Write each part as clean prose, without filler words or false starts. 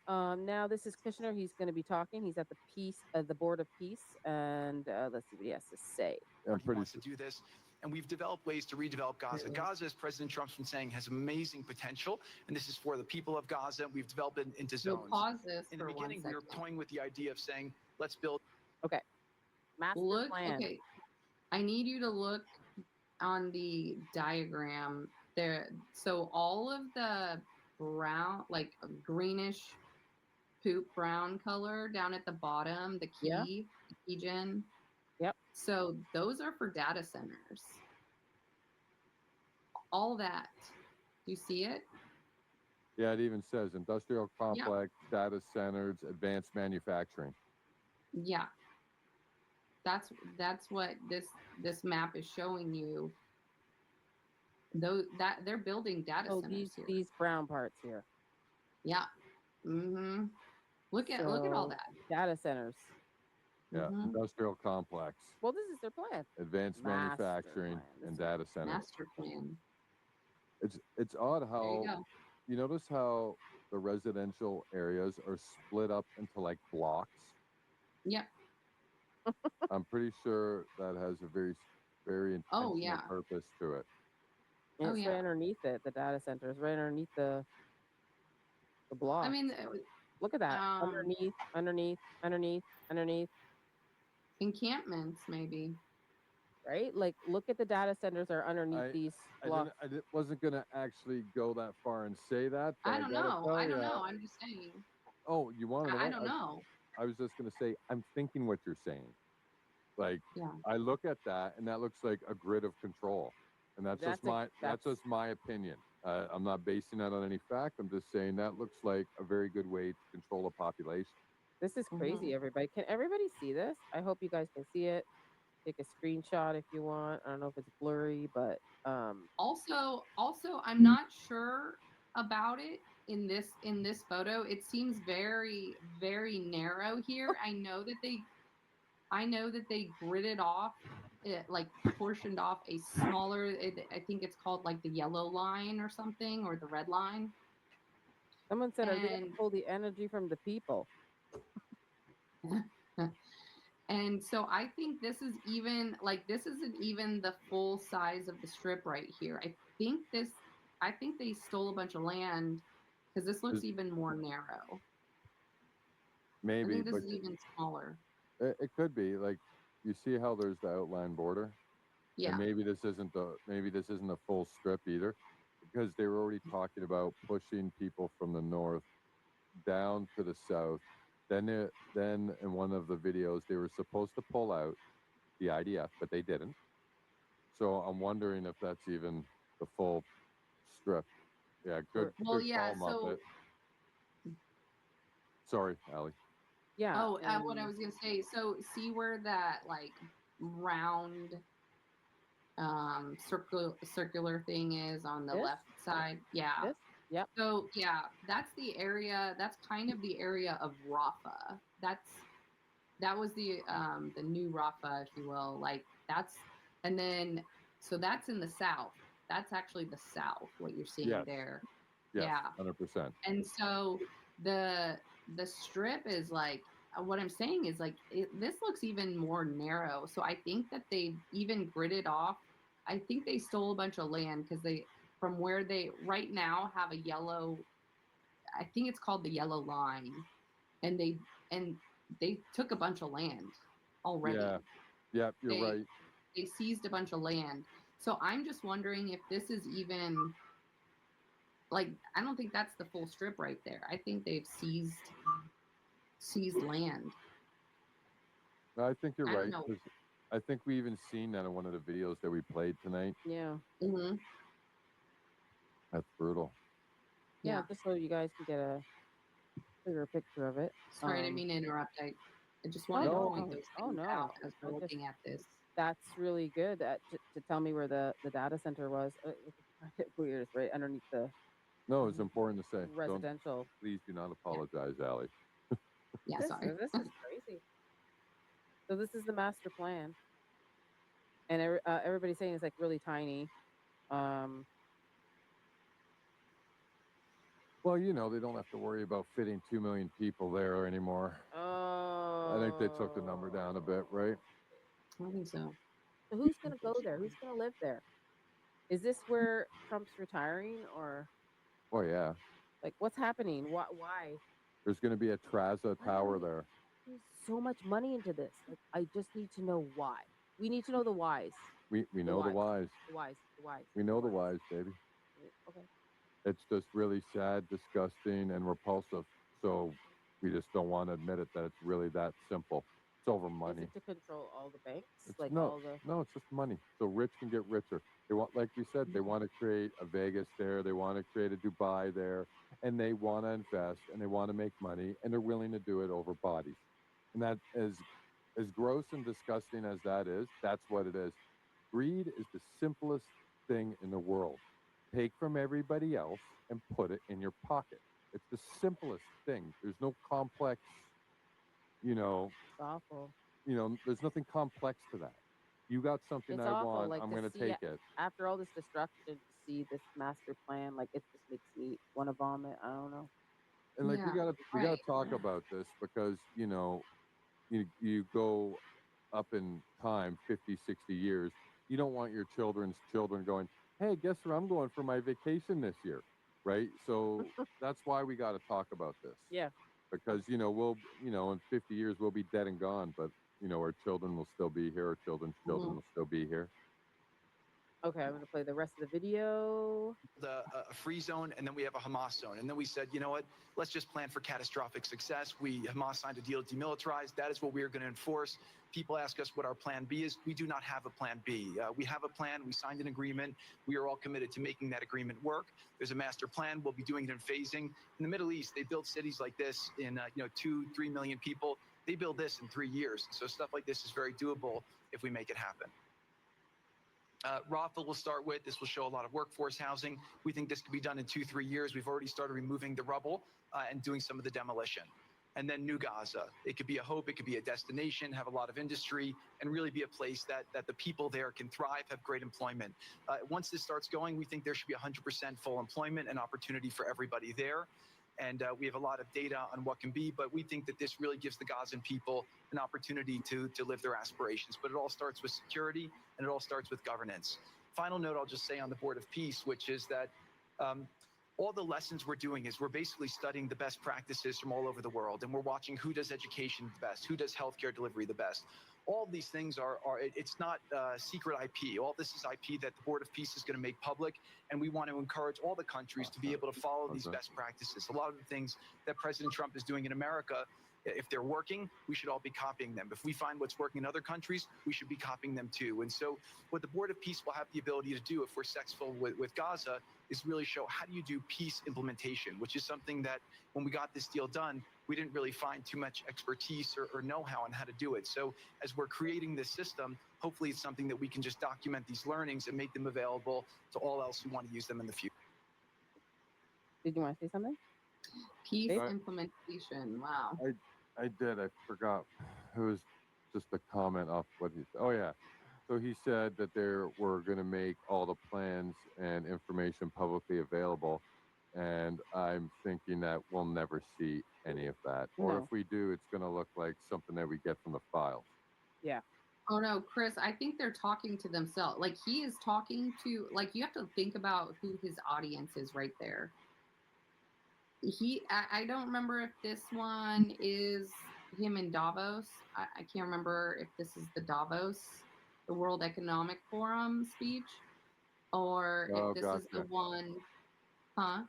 Now this is Kushner. He's going to be talking. He's at the board of peace, and let's see what he has to say. I'm pretty wants to do this, and we've developed ways to redevelop Gaza. Gaza, as President Trump's been saying, has amazing potential, and this is for the people of Gaza. We've developed it into zones. We'll pause this in the for beginning, 1 we were second. toying with the idea of saying, let's build. Okay, master plan. Okay, I need you to look on the diagram there. So all of the brown, like greenish poop brown color down at the bottom, the key, the key gen. Yep. So those are for data centers. All that. Do you see it? Yeah, it even says industrial complex, data centers, advanced manufacturing. Yeah. That's what this map is showing you. Though that they're building data centers here. These brown parts here. Yeah. Mm-hmm. Look at all that. Data centers. Yeah, industrial complex. Well, this is their plan. Advanced manufacturing and data centers. Master plan. It's odd how you notice how the residential areas are split up into like blocks. Yep. I'm pretty sure that has a very intentional purpose to it. And it's right underneath it. The data center is right underneath the block. I mean, look at that. Underneath. Encampments, maybe. Right? Like, look at the data centers are underneath these blocks. I wasn't going to actually go that far and say that. I don't know. I'm just saying. Oh, you want to know? I don't know. I was just going to say, I'm thinking what you're saying. Like, I look at that, and that looks like a grid of control. And that's just my opinion. I'm not basing that on any fact. I'm just saying that looks like a very good way to control a population. This is crazy, everybody. Can everybody see this? I hope you guys can see it. Take a screenshot if you want. I don't know if it's blurry, but also I'm not sure about it in this photo. It seems very, very narrow here. I know that they gridded off it, like portioned off a smaller, I think it's called like the yellow line or something, or the red line. Someone said, are you going to pull the energy from the people? And so I think this isn't even the full size of the strip right here. I think they stole a bunch of land because this looks even more narrow. Maybe. I think this is even smaller. It could be. Like, you see how there's the outline border? Yeah. And maybe this isn't a full strip either, because they were already talking about pushing people from the north down to the south. Then in one of the videos, they were supposed to pull out the IDF, but they didn't. So I'm wondering if that's even the full strip. Yeah, good. Well, good yeah. call, So. Sorry, Allie. Yeah. Oh, what I was gonna say. So see where that like round, circular thing is on the left side? Yeah. This? Yep. So yeah, that's the area. That's kind of the area of Rafah. That was the new Rafah, if you will. Like and then so that's in the south. That's actually the south. What you're seeing there. Yes, yeah. 100%. And so the strip is like, what I'm saying is like this looks even more narrow. So I think that they even gridded off. I think they stole a bunch of land because from where they right now have a yellow, I think it's called the yellow line, and they took a bunch of land already. Yeah, you're right. They seized a bunch of land. So I'm just wondering if this is even like, I don't think that's the full strip right there. I think they've seized land. No, I think you're right. I think we even seen that in one of the videos that we played tonight. Yeah. Mm-hmm. That's brutal. Yeah, just so you guys can get a clearer picture of it. Sorry, I didn't mean to interrupt. I just wanted to point those things out as we're looking at this. That's really good to tell me where the data center was. It's weird, it's right underneath the. No, it's important to say. Residential. Please do not apologize, Allie. Yeah, sorry. This is crazy. So this is the master plan, and everybody's saying it's like really tiny. Well, they don't have to worry about fitting 2 million people there anymore. I think they took the number down a bit, right? I think so. So who's gonna go there? Who's gonna live there? Is this where Trump's retiring, or Oh yeah, like what's happening? Why? there's going to be a Traza Why are tower we there. putting so much money into this? Like, I just need to know why. We need to know the whys. We The know the whys. whys. The whys. The whys. We The know the whys. whys, baby. Okay. It's just really sad, disgusting, and repulsive. So we just don't want to admit it that it's really that simple. It's over Is money. it to control all the banks? It's Like no, all the no, it's just money. So rich can get richer. They want, like we said, they want to create a Vegas there. They want to create a Dubai there, and they want to invest and they want to make money, and they're willing to do it over bodies. And that is as gross and disgusting as that is. That's what it is. Greed is the simplest thing in the world. Take from everybody else and put it in your pocket. It's the simplest thing. There's no complex, you know, it's awful. there's nothing complex to that. You got something It's I awful. want, Like I'm to going to see take it. after all this destruction, to see this master plan. Like it just makes me want to vomit. I don't know. And like Yeah, we got right. to talk about this because, you go up in time 50, 60 years. You don't want your children's children going, "Hey, guess where I'm going for my vacation this year?" Right? So that's why we got to talk about this. Yeah. Because in 50 years we'll be dead and gone, but our children will still be here, our children's children Mhm. will still be here. Okay, I'm gonna play the rest of the video. A free zone, and then we have a Hamas zone. And then we said, you know what? Let's just plan for catastrophic success. Hamas signed a deal to demilitarize. That is what we are going to enforce. People ask us what our plan B is. We do not have a plan B. We have a plan. We signed an agreement. We are all committed to making that agreement work. There's a master plan. We'll be doing it in phasing. In the Middle East, they build cities like this in 2-3 million people. They build this in 3 years. So stuff like this is very doable if we make it happen. Rothel will start with. This will show a lot of workforce housing. We think this could be done in 2-3 years. We've already started removing the rubble and doing some of the demolition. And then New Gaza. It could be a hope. It could be a destination, have a lot of industry, and really be a place that the people there can thrive, have great employment. Once this starts going, we think there should be 100% full employment and opportunity for everybody there. And we have a lot of data on what can be, but we think that this really gives the Gazan people an opportunity to live their aspirations. But it all starts with security, and it all starts with governance. Final note I'll just say on the Board of Peace, which is that all the lessons we're doing is we're basically studying the best practices from all over the world, and we're watching who does education the best, who does healthcare delivery the best. All of these things it's not secret IP. All this is IP that the Board of Peace is going to make public, and we want to encourage all the countries to be able to follow these best practices. A lot of the things that President Trump is doing in America, if they're working, we should all be copying them. If we find what's working in other countries, we should be copying them too. And so what the Board of Peace will have the ability to do if we're successful with Gaza is really show how do you do peace implementation, which is something that when we got this deal done, we didn't really find too much expertise or know-how on how to do it. So as we're creating this system, hopefully it's something that we can just document these learnings and make them available to all else who want to use them in the future. Did you want to say something? Peace Babe? implementation. Wow. I did. I forgot. It was just a comment off what he said. Oh yeah. So he said that we're going to make all the plans and information publicly available, and I'm thinking that we'll never see any of that. Or if No. we do, it's going to look like something that we get from the files. Yeah. Oh no, Chris, I think they're talking to themselves. Like he is talking to, like, you have to think about who his audience is right there. I don't remember if this one is him in Davos. I can't remember if this is the World Economic Forum speech, or Oh, if this is the gotcha. one, huh?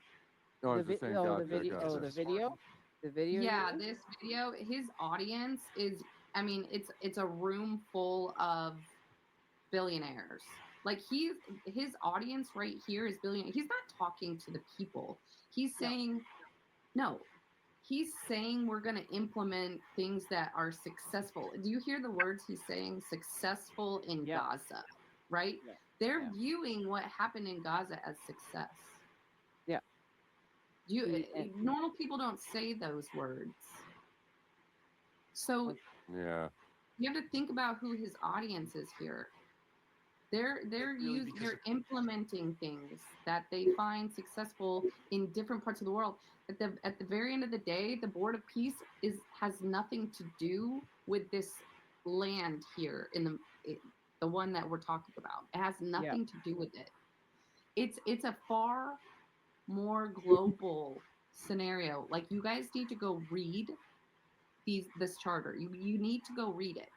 No, I was just saying, Oh, gotcha, the video. gotcha. Oh, the video. The video. Yeah, this video, his audience is, I mean, it's a room full of billionaires. Like his audience right here is billionaire. He's not talking to the people. He's saying, no, he's saying we're going to implement things that are successful. Do you hear the words he's saying? Successful in Gaza, right? Yeah. They're viewing what happened in Gaza as success. Yeah. Normal people don't say those words. So yeah, you have to think about who his audience is here. They're really because they're implementing things that they find successful in different parts of the world. At the very end of the day, the Board of Peace has nothing to do with this land here in the one that we're talking about. It has Yeah. nothing to do with it. It's a far more global scenario. Like, you guys need to go read this charter. You need to go read it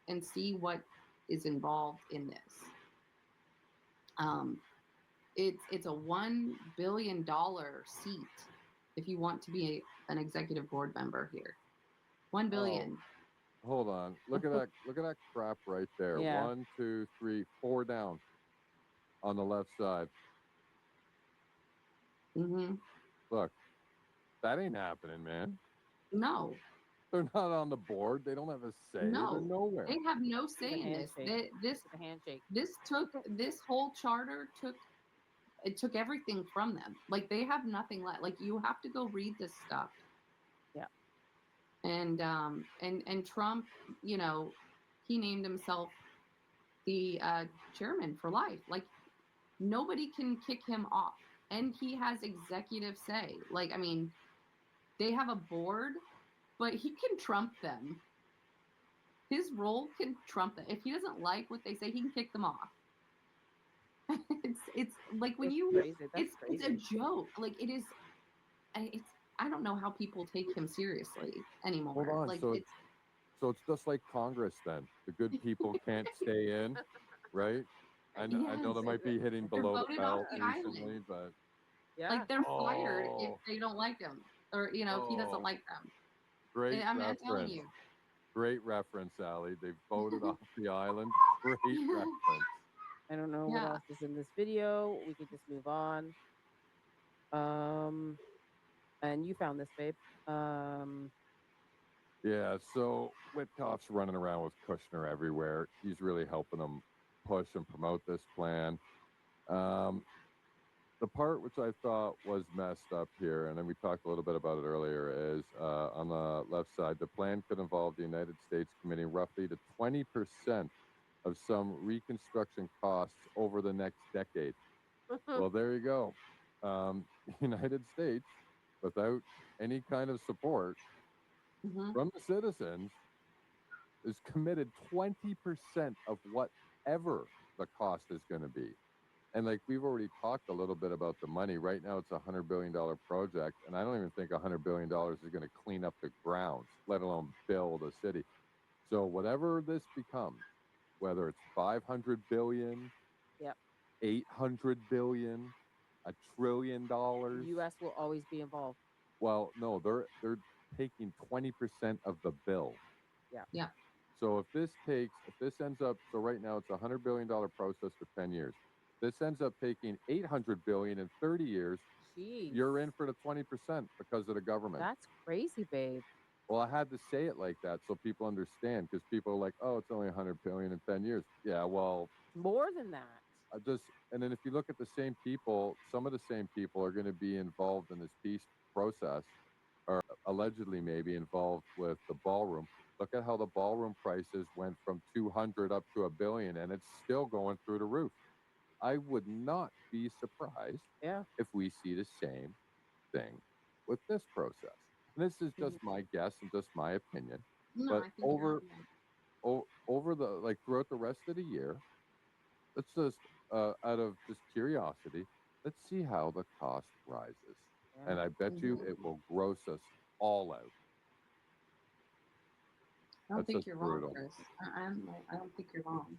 and see what is involved in this. Um, it's a $1 billion seat if you want to be an executive board member here. 1 billion. Hold on. Look at that. Look at that crap right there. Yeah. 1, 2, 3, 4 down on the left side. Mm-hmm. Look, that ain't happening, man. No, They're not on the board. They don't have a say. They're no, nowhere. they have no This is say a in this. handshake. This This is a handshake. this whole charter took everything from them. Like, they have nothing left. Like, you have to go read this stuff. Yeah. And Trump, you know, he named himself the chairman for life. Like, nobody can kick him off, and he has executive say. Like, I mean, they have a board, but he can trump them. His role can trump them. If he doesn't like what they say, he can kick them off. It's like, when It's you crazy. That's it's a crazy. joke. Like, it is. It's I don't know how people take him seriously anymore. Hold on. Like, So it's just like Congress then. The good people can't stay in, right? I know yes, they might be hitting they're below the voted off belt the recently, island. but Yeah. Like, they're fired if oh, they don't like him, or if he doesn't oh, like them. great I'm telling reference. you. Great reference, Allie. They voted off the island. Great reference. I don't know what Yeah. else is in this video. We could just move on. And you found this, babe. Yeah, so Witkoff's running around with Kushner everywhere. He's really helping them push and promote this plan. The part which I thought was messed up here, and then we talked a little bit about it earlier, is on the left side, the plan could involve the United States committing roughly to 20% of some reconstruction costs over the next decade. Well, there you go. United States, without any kind of support Hmm. from the citizens, is committed 20% of whatever the cost is going to be. And like we've already talked a little bit about the money. Right now, it's $100 billion project, and I don't even think $100 billion is going to clean up the grounds, let alone build a city. So whatever this becomes, whether it's 500 billion, Yep. 800 billion, $1 trillion. U.S. will always be involved. Well, no, they're taking 20% of the bill. Yeah. Yeah. So if this ends up, so right now it's $100 billion process for 10 years. This ends up taking 800 billion in 30 years. Jeez. You're in for the 20% because of the government. That's crazy, babe. Well, I had to say it like that so people understand, because people are like, oh, it's only 100 billion in 10 years. Yeah, well, More than that. and then if you look at the same people, some of the same people are going to be involved in this peace process, or allegedly maybe involved with the ballroom. Look at how the ballroom prices went from 200 up to a billion, and it's still going through the roof. I would not be surprised Yeah. if we see the same thing with this process. And this is just my guess and just my opinion. No, But I think you're right. over the throughout the rest of the year, let's just out of just curiosity, let's see how the cost rises. Yeah. And I bet you Mhm. it will gross us all out. I don't That's think just you're wrong, brutal. Chris. I don't think you're wrong.